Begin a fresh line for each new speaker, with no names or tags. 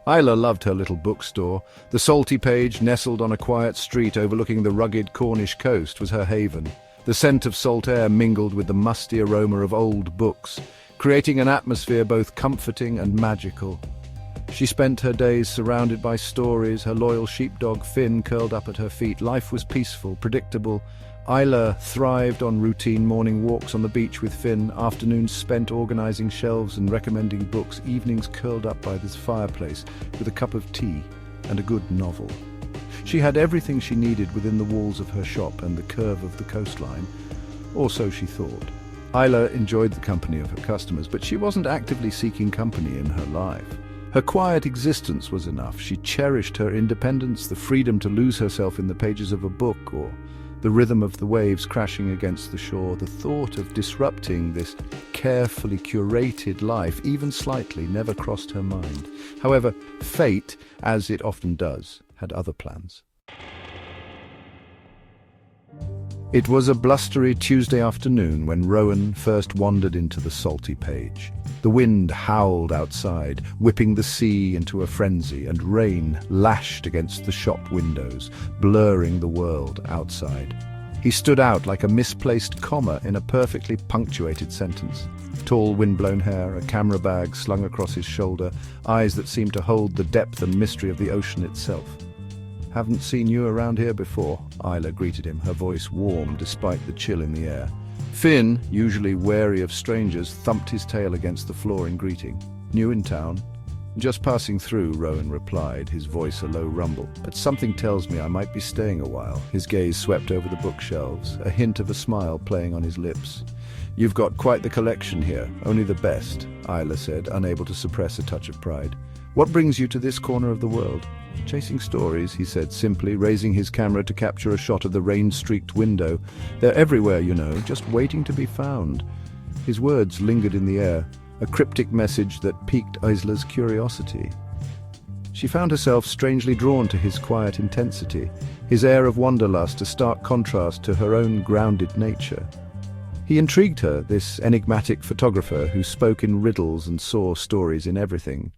Isla loved her little bookstore. The salty page, nestled on a quiet street overlooking the rugged Cornish coast, was her haven. The scent of salt air mingled with the musty aroma of old books, creating an atmosphere both comforting and magical. She spent her days surrounded by stories, her loyal sheepdog Finn curled up at her feet. Life was peaceful, predictable. Isla thrived on routine morning walks on the beach with Finn, afternoons spent organizing shelves and recommending books, evenings curled up by this fireplace with a cup of tea and a good novel. She had everything she needed within the walls of her shop and the curve of the coastline, or so she thought. Isla enjoyed the company of her customers, but she wasn't actively seeking company in her life. Her quiet existence was enough. She cherished her independence, the freedom to lose herself in the pages of a book, or the rhythm of the waves crashing against the shore. The thought of disrupting this carefully curated life, even slightly, never crossed her mind. However, fate, as it often does, had other plans. It was a blustery Tuesday afternoon when Rowan first wandered into the salty page. The wind howled outside, whipping the sea into a frenzy, and rain lashed against the shop windows, blurring the world outside. He stood out like a misplaced comma in a perfectly punctuated sentence. Tall, windblown hair, a camera bag slung across his shoulder, eyes that seemed to hold the depth and mystery of the ocean itself. "Haven't seen you around here before," Isla greeted him, her voice warm despite the chill in the air. Finn, usually wary of strangers, thumped his tail against the floor in greeting. "New in town?" "Just passing through," Rowan replied, his voice a low rumble. "But something tells me I might be staying a while." His gaze swept over the bookshelves, a hint of a smile playing on his lips. "You've got quite the collection here, only the best," Isla said, unable to suppress a touch of pride. "What brings you to this corner of the world?" "Chasing stories," he said simply, raising his camera to capture a shot of the rain-streaked window. "They're everywhere, you know, just waiting to be found." His words lingered in the air, a cryptic message that piqued Isla's curiosity. She found herself strangely drawn to his quiet intensity, his air of wanderlust, a stark contrast to her own grounded nature. He intrigued her, this enigmatic photographer who spoke in riddles and saw stories in everything.